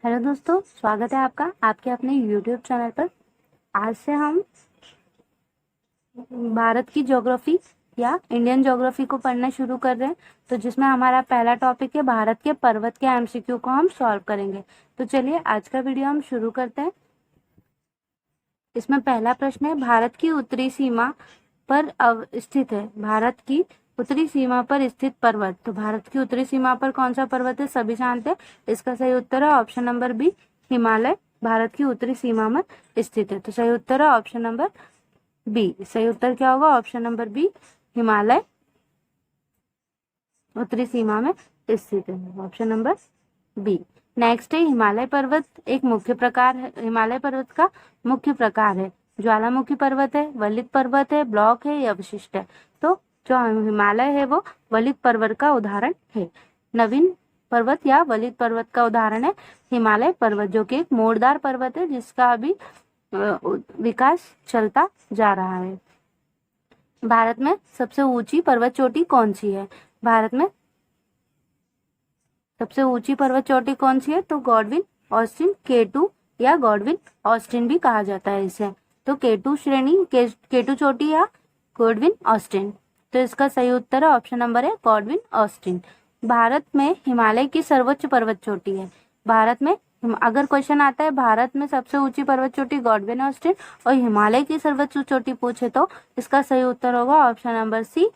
Hello दोस्तों, स्वागत है आपका आपके अपने YouTube चैनल पर। आज से हम भारत की ज्योग्राफी या इंडियन ज्योग्राफी को पढ़ना शुरू कर रहे हैं। तो जिसमें हमारा पहला टॉपिक है भारत के पर्वत के एमसीक्यू को हम सॉल्व करेंगे। तो चलिए आज का वीडियो हम शुरू करते हैं। इसमें पहला प्रश्न है, भारत की उत्तरी सीमा पर स्थित है। भारत की उत्तरी सीमा पर स्थित पर्वत। तो भारत की उत्तरी सीमा पर कौन सा पर्वत है, सभी जानते हैं। इसका सही उत्तर है option number B, Himalaya Bharat की उत्तरी सीमा में स्थित है। तो सही उत्तर है ऑप्शन नंबर बी। सही उत्तर क्या होगा, ऑप्शन नंबर बी, हिमालय उत्तरी सीमा में स्थित है, ऑप्शन नंबर बी। नेक्स्ट है, हिमालय पर्वत एक मुख्य प्रकार है। हिमालय पर्वत का मुख्य प्रकार है ज्वालामुखी पर्वत है, वलित पर्वत है, ब्लॉक है या विशिष्ट है। तो जो हिमालय है वो वलित पर्वत का उदाहरण है। नवीन पर्वत या वलित पर्वत का उदाहरण है हिमालय पर्वत, जो कि एक मोड़दार पर्वत है जिसका अभी विकास चलता जा रहा है। भारत में सबसे ऊंची पर्वत चोटी कौन सी है? भारत में सबसे ऊंची पर्वत चोटी कौन सी है? तो गॉडविन ऑस्टिन K2 या गॉडविन ऑस्टिन भी कहा जाता है इसे। तो K2 श्रेणी K2 चोटी या गॉडविन ऑस्टिन। तो इसका सही उत्तर है ऑप्शन नंबर है गॉडविन ऑस्टिन। भारत में हिमालय की सर्वोच्च पर्वत चोटी है। भारत में अगर क्वेश्चन आता है भारत में सबसे ऊंची पर्वत चोटी गॉडविन ऑस्टिन और हिमालय की सर्वोच्च चोटी पूछे तो इसका सही उत्तर होगा ऑप्शन नंबर सी,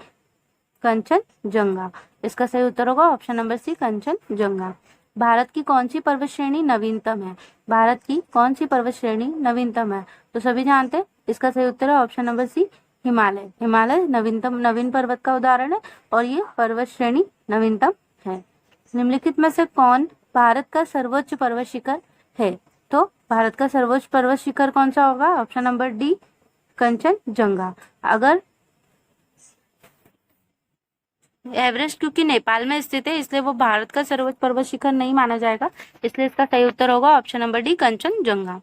कंचनजंगा। इसका सही उत्तर होगा option number C, Kanchenjunga. Bharat की कौन सी पर्वत श्रेणी नवीनतम है? भारत की कौन सी पर्वत श्रेणी नवीनतम है? तो सभी जानते हैं इसका सही उत्तर है option number C, Himalaya. Himalaya नवीन पर्वत का उदाहरण है और ये पर्वत श्रेणी नवीनतम है। निम्नलिखित में से कौन भारत का सर्वोच्च पर्वत शिखर है? तो भारत का सर्वोच्च पर्वत शिखर कौन सा होगा? Option number D, Kanchenjunga. अगर एवरेस्ट क्योंकि नेपाल में स्थित है इसलिए वो भारत का सर्वोच्च पर्वत शिखर नहीं माना जाएगा, इसलिए इसका सही उत्तर होगा ऑप्शन नंबर डी, कंचनजंगा।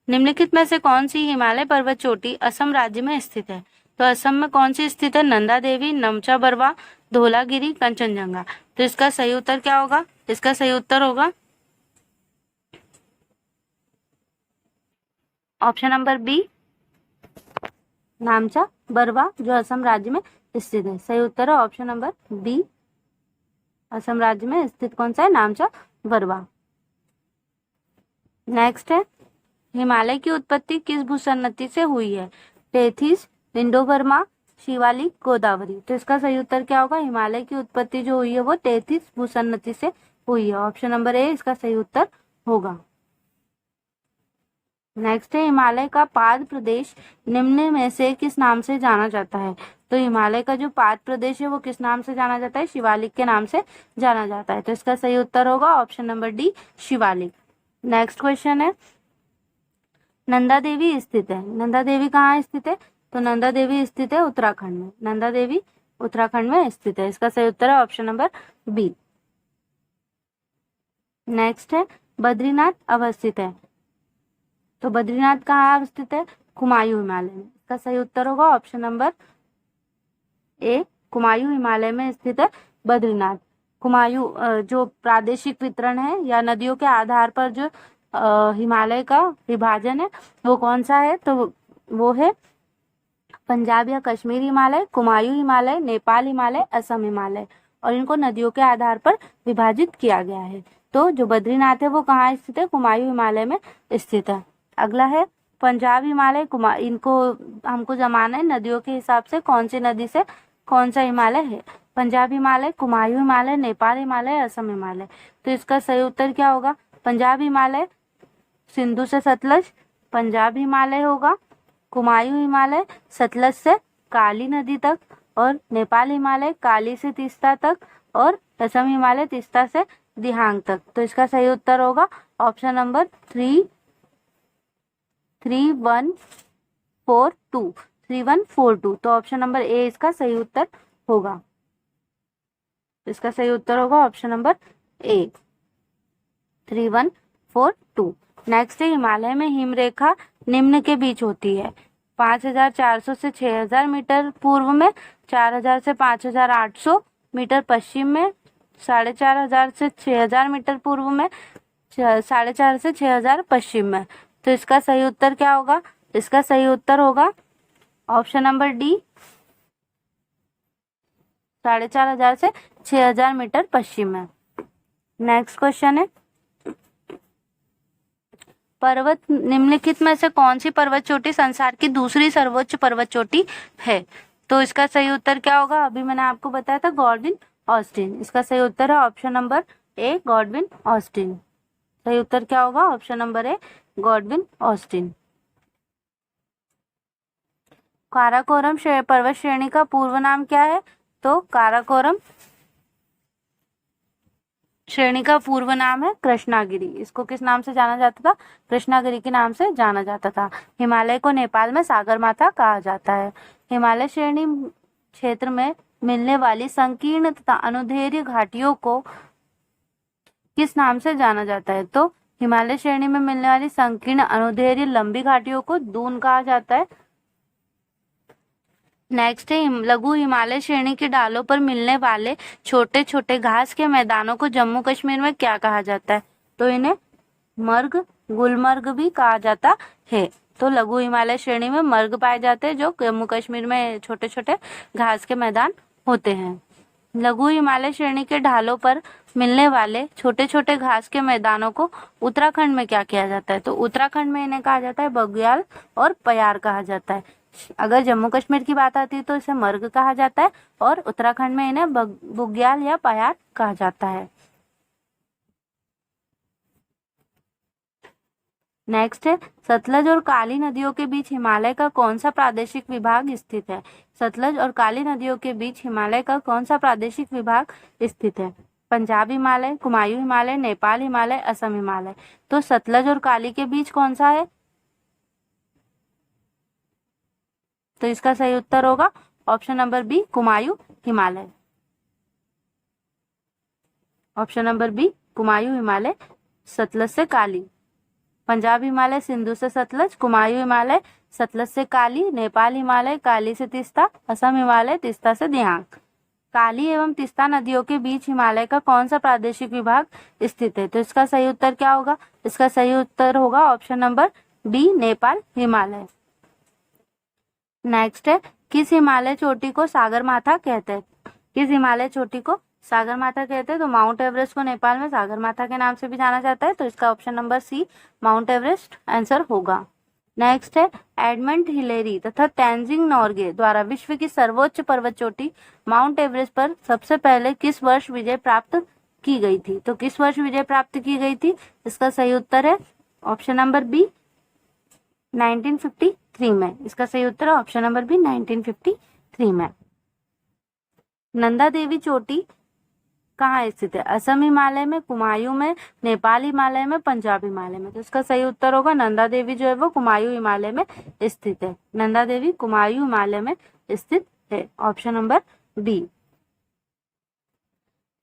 निम्नलिखित में से कौन सी हिमालय पर्वत चोटी असम राज्य में स्थित है? तो असम में कौन सी स्थित है? नंदा देवी, नमचा बरवा, धौलागिरी, कंचनजंगा। तो इसका सही उत्तर क्या होगा? इसका सही उत्तर होगा option number B, Namcha Barwa, जो असम राज्य में स्थित है। सही उत्तर है ऑप्शन नंबर बी, असम राज्य में स्थित कौन सा है? नामचा बरवा। नेक्स्ट है, हिमालय की उत्पत्ति किस भूसन्नति से हुई है? टेथिस, इंडोबर्मा, शिवालिक, गोदावरी। तो इसका सही उत्तर क्या होगा? हिमालय की उत्पत्ति जो हुई है वो टेथिस भूसन्नति से हुई है, ऑप्शन नंबर ए इसका सही उत्तर होगा। नेक्स्ट है, हिमालय का पाद प्रदेश निम्न में से किस नाम से जाना जाता है? तो हिमालय का जो पाद प्रदेश है वो किस नाम से जाना जाता है? शिवालिक के नाम से जाना जाता है। तो इसका सही उत्तर होगा option number D, Shivalik. Next question है, नंदा देवी स्थित है। नंदा देवी कहाँ स्थित है? तो नंदा देवी स्थित है उत्तराखंड में। नंदा देवी उत्तराखंड में स्थित है, इसका सही उत्तर है ऑप्शन नंबर बी। नेक्स्ट है, बद्रीनाथ अवस्थित है। तो बद्रीनाथ कहाँ अवस्थित है? कुमायूं हिमालय में। इसका सही उत्तर होगा option number A, Kumaon Himalaya में स्थित है बद्रीनाथ। कुमायूं जो प्रादेशिक वितरण है या नदियों के आधार पर जो हिमालय का विभाजन है वो कौन सा है? तो वो है पंजाब या कश्मीर हिमालय, कुमायूं हिमालय, नेपाल हिमालय, असम हिमालय, और इनको नदियों के आधार पर विभाजित किया गया है। तो जो बद्रीनाथ है वो कहाँ स्थित है? कुमायूं हिमालय में स्थित है। अगला है पंजाब हिमालय, इनको हमको जमाना है नदियों के हिसाब से कौन सी नदी से कौन सा हिमालय है। पंजाब हिमालय, कुमायूं हिमालय, नेपाल हिमालय, असम हिमालय। तो इसका सही उत्तर क्या होगा? पंजाब हिमालय सिंधु से सतलज पंजाब हिमालय होगा, कुमायूं हिमालय सतलज से काली नदी तक, और नेपाल हिमालय काली से तीस्ता तक, और असम हिमालय तीस्ता से दिहांग तक। तो इसका सही उत्तर होगा ऑप्शन नंबर 3142। तो ऑप्शन नंबर ए इसका सही उत्तर होगा। इसका सही उत्तर होगा ऑप्शन नंबर ए, 3142। नेक्स्ट है, हिमालय में हिमरेखा निम्न के बीच होती है। 5400 से 6000 मीटर पूर्व में, 4000 से 5800 मीटर पश्चिम में, 4500 से 6000 मीटर पूर्व में, 4,500 से 6,000 पश्चिम में। तो इसका सही उत्तर क्या होगा? इसका सही उत्तर होगा ऑप्शन नंबर डी, 4,500 से 6,000 मीटर पश्चिम में। नेक्स्ट क्वेश्चन है, पर्वत निम्नलिखित में से कौन सी पर्वत चोटी संसार की दूसरी सर्वोच्च पर्वत चोटी है? तो इसका सही उत्तर क्या होगा? अभी मैंने आपको बताया था गॉडविन ऑस्टिन। इसका सही उत्तर है option number A, Godwin Austen. सही उत्तर क्या होगा? Option number A, Godwin Austen. Karakoram पर्वत श्रेणी का पूर्व नाम क्या है? तो काराकोरम श्रेणी का पूर्व नाम है कृष्णागिरी। इसको किस नाम से जाना जाता था? कृष्णागिरी के नाम से जाना जाता था। हिमालय को नेपाल में सागर माथा कहा जाता है। हिमालय श्रेणी क्षेत्र में मिलने वाली संकीर्ण तथा अनुदैर्घ्य घाटियों को किस नाम से जाना जाता है? तो हिमालय श्रेणी में मिलने वाली संकीर्ण अनुदैर्घ्य लंबी घाटियों को दून कहा जाता है। नेक्स्ट है, लघु हिमालय श्रेणी के डालों पर मिलने वाले छोटे छोटे घास के मैदानों को जम्मू कश्मीर में क्या कहा जाता है? तो इन्हें मर्ग, गुलमर्ग भी कहा जाता है। तो लघु हिमालय श्रेणी में मर्ग पाए जाते हैं, जो जम्मू कश्मीर में छोटे छोटे घास के मैदान होते हैं। लघु हिमालय श्रेणी के ढालों पर मिलने वाले छोटे छोटे घास के मैदानों को उत्तराखंड में क्या किया जाता है? तो उत्तराखंड में इन्हें कहा जाता है बग्याल और पयार कहा जाता है। अगर जम्मू कश्मीर की बात आती है तो इसे मर्ग कहा जाता है, और उत्तराखंड में इन्हें बुग्याल या पयार कहा जाता है। नेक्स्ट है, सतलज और काली नदियों के बीच हिमालय का कौन सा प्रादेशिक विभाग स्थित है? सतलज और काली नदियों के बीच हिमालय का कौन सा प्रादेशिक विभाग स्थित है? पंजाब हिमालय, कुमायूं हिमालय, नेपाल हिमालय, असम हिमालय। तो सतलज और काली के बीच कौन सा है? तो इसका सही उत्तर होगा option number B, Kumaon Himalaya. Option number B, Kumaon Himalaya, Sutlej से काली। पंजाब हिमालय सिंधु से सतलज, कुमायूं हिमालय सतलज से काली, नेपाल हिमालय काली से तीस्ता, असम हिमालय तीस्ता से दियांग। काली एवं तीस्ता नदियों के बीच हिमालय का कौन सा प्रादेशिक विभाग स्थित है? तो इसका सही उत्तर क्या होगा? इसका सही उत्तर होगा option number B, Nepal Himalaya. Next है, किस हिमालय चोटी को सागरमाथा कहते हैं? किस हिमालय चोटी को सागरमाथा कहते हैं? तो माउंट एवरेस्ट को नेपाल में सागरमाथा के नाम से भी जाना जाता है। तो इसका option number C, mount Everest answer होगा। नेक्स्ट है, एडमंड हिलेरी तथा तेंजिंग नोर्गे द्वारा विश्व की सर्वोच्च पर्वत चोटी माउंट एवरेस्ट पर सबसे पहले किस वर्ष विजय प्राप्त की गई थी? तो किस वर्ष विजय प्राप्त की गई थी? इसका सही उत्तर है ऑप्शन नंबर बी, 1953 में। इसका सही उत्तर है ऑप्शन नंबर बी, 1953 में। नंदा देवी चोटी कहाँ स्थित है? असम हिमालय में, कुमायूं में, नेपाल हिमालय में, पंजाब हिमालय में। तो इसका सही उत्तर होगा नंदा देवी जो है वो कुमायूं हिमालय में स्थित है। नंदा देवी कुमायूं हिमालय में स्थित है, ऑप्शन नंबर बी।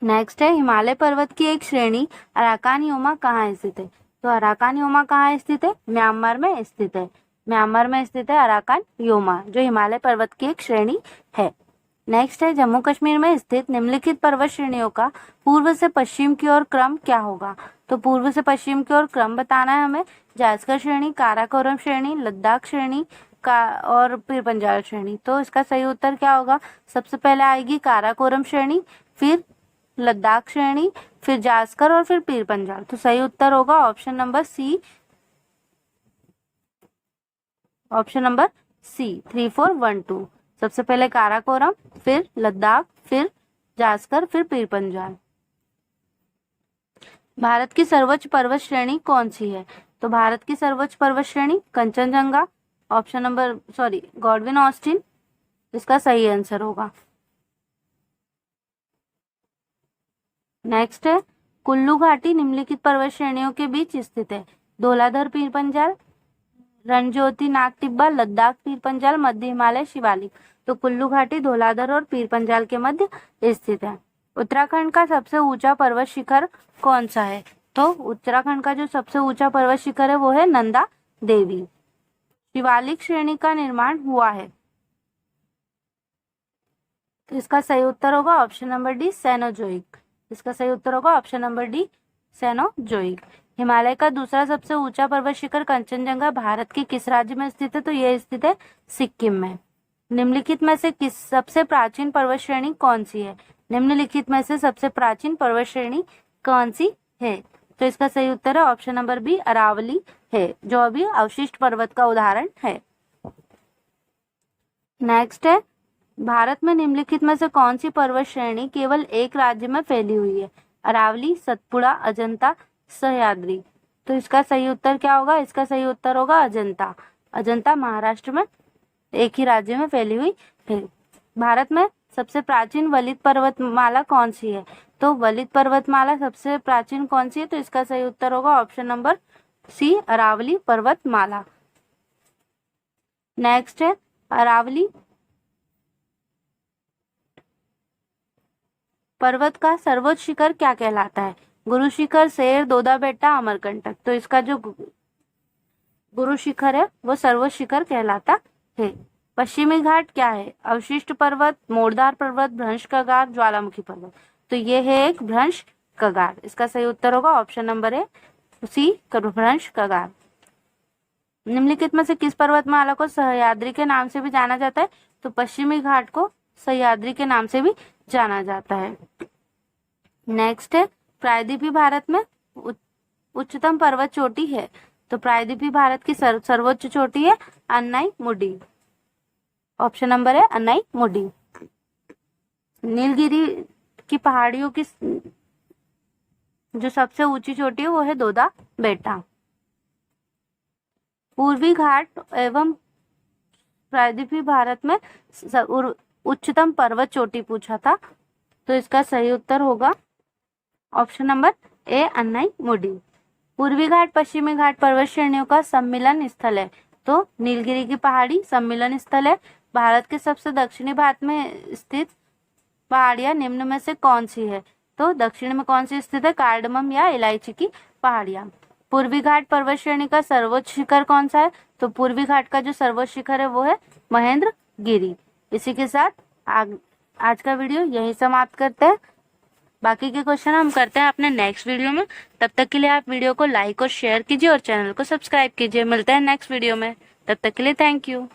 नेक्स्ट है, हिमालय पर्वत की एक श्रेणी अराकान योमा कहाँ स्थित है? तो अराकान योमा कहाँ स्थित है? म्यांमार में स्थित है। म्यांमार में स्थित है अराकान योमा, जो हिमालय पर्वत की एक श्रेणी है। नेक्स्ट है, जम्मू कश्मीर में स्थित निम्नलिखित पर्वत श्रेणियों का पूर्व से पश्चिम की ओर क्रम क्या होगा? तो पूर्व से पश्चिम की ओर क्रम बताना है हमें। जायस्कर श्रेणी, काराकोरम श्रेणी, लद्दाख श्रेणी का और पीर पंजाल श्रेणी। तो इसका सही उत्तर क्या होगा? सबसे पहले आएगी काराकोरम श्रेणी, फिर लद्दाख श्रेणी, फिर जास्कर और फिर पीर पंजाल। तो सही उत्तर होगा option number C, option number C, 3, 4, 1, 2। सबसे पहले काराकोरम, फिर लद्दाख, फिर जास्कर, फिर पीर पंजाल। भारत की सर्वोच्च पर्वत श्रेणी कौन सी है? तो भारत की सर्वोच्च पर्वत श्रेणी Kanchenjunga, option number Godwin Austen. इसका सही आंसर होगा। नेक्स्ट है, कुल्लू घाटी निम्नलिखित पर्वत श्रेणियों के बीच स्थित है? धौलाधर पीर पंजाल, रणज्योति नाग टिब्बा, लद्दाख पीर पंजाल, मध्य हिमालय शिवालिक। तो कुल्लू घाटी धौलाधर और पीर पंजाल के मध्य स्थित है। उत्तराखंड का सबसे ऊंचा पर्वत शिखर कौन सा है? तो उत्तराखंड का जो सबसे ऊंचा पर्वत शिखर है वो है नंदा देवी। शिवालिक श्रेणी का निर्माण हुआ है? तो इसका सही उत्तर होगा ऑप्शन नंबर डी, सेनोजोइक। इसका सही उत्तर होगा option number D, Cenozoic. Himalaya का दूसरा सबसे ऊंचा पर्वत शिखर कंचनजंगा भारत के किस राज्य में स्थित है? तो यह स्थित है सिक्किम में। निम्नलिखित में से किस सबसे प्राचीन पर्वत श्रेणी कौन सी है? निम्नलिखित में से सबसे प्राचीन पर्वत श्रेणी कौन सी है? तो इसका सही उत्तर है ऑप्शन नंबर बी, अरावली है, जो अभी अवशिष्ट पर्वत का उदाहरण है। नेक्स्ट है, भारत में निम्नलिखित में से कौन सी पर्वत श्रेणी केवल एक राज्य में फैली हुई है? अरावली, सतपुड़ा, अजंता, सह्याद्री। तो इसका सही उत्तर क्या होगा? इसका सही उत्तर होगा अजंता। अजंता महाराष्ट्र में एक ही राज्य में फैली हुई है। भारत में सबसे प्राचीन वलित पर्वतमाला कौन सी है? तो वलित पर्वतमाला सबसे प्राचीन कौन सी है? तो इसका सही उत्तर होगा ऑप्शन नंबर सी, अरावली पर्वतमाला। नेक्स्ट है, अरावली पर्वत का सर्वोच्च शिखर क्या कहलाता है? गुरु शिखर, शेर, दोदा बेटा, अमरकंटक। तो इसका जो गुरु शिखर है वो सर्वोच्च शिखर कहलाता है। पश्चिमी घाट क्या है? अवशिष्ट पर्वत, मोड़दार पर्वत, भ्रंश कगार, ज्वालामुखी पर्वत। तो ये है एक भ्रंश कगार। इसका सही उत्तर होगा ऑप्शन नंबर ए, सी, भ्रंश कगार। निम्नलिखित में से किस पर्वतमाला को सह्याद्री के नाम से भी जाना जाता है? तो पश्चिमी घाट को सह्याद्री के नाम से भी जाना जाता है। नेक्स्ट है, प्रायद्वीपीय भारत में उच्चतम पर्वत चोटी है? तो प्रायद्वीपीय भारत की सर्वोच्च चोटी है अन्नाई मुडी। ऑप्शन नंबर है अन्नाई मुडी। नीलगिरी की पहाड़ियों की जो सबसे ऊंची चोटी है वो है दोदा बेटा। पूर्वी घाट एवं प्रायद्वीपीय भारत में उच्चतम पर्वत चोटी पूछा था, तो इसका सही उत्तर होगा ऑप्शन नंबर ए, अन्नाई मुडी। पूर्वी घाट पश्चिमी घाट पर्वत श्रेणियों का सम्मिलन स्थल है? तो नीलगिरी की पहाड़ी सम्मिलन स्थल है। भारत के सबसे दक्षिणी भाग में स्थित पहाड़ियां निम्न में से कौन सी है? तो दक्षिण में कौन सी स्थित है? कार्डमम या इलायची की पहाड़ियां। पूर्वी घाट पर्वत श्रेणी का सर्वोच्च शिखर कौन सा है? तो पूर्वी घाट का जो सर्वोच्च शिखर है वो है महेंद्र गिरी। इसी के साथ आज का वीडियो यही समाप्त करते हैं। बाकी के क्वेश्चन हम करते हैं अपने नेक्स्ट वीडियो में। तब तक के लिए आप वीडियो को लाइक और शेयर कीजिए और चैनल को सब्सक्राइब कीजिए। मिलते हैं नेक्स्ट वीडियो में, तब तक के लिए थैंक यू।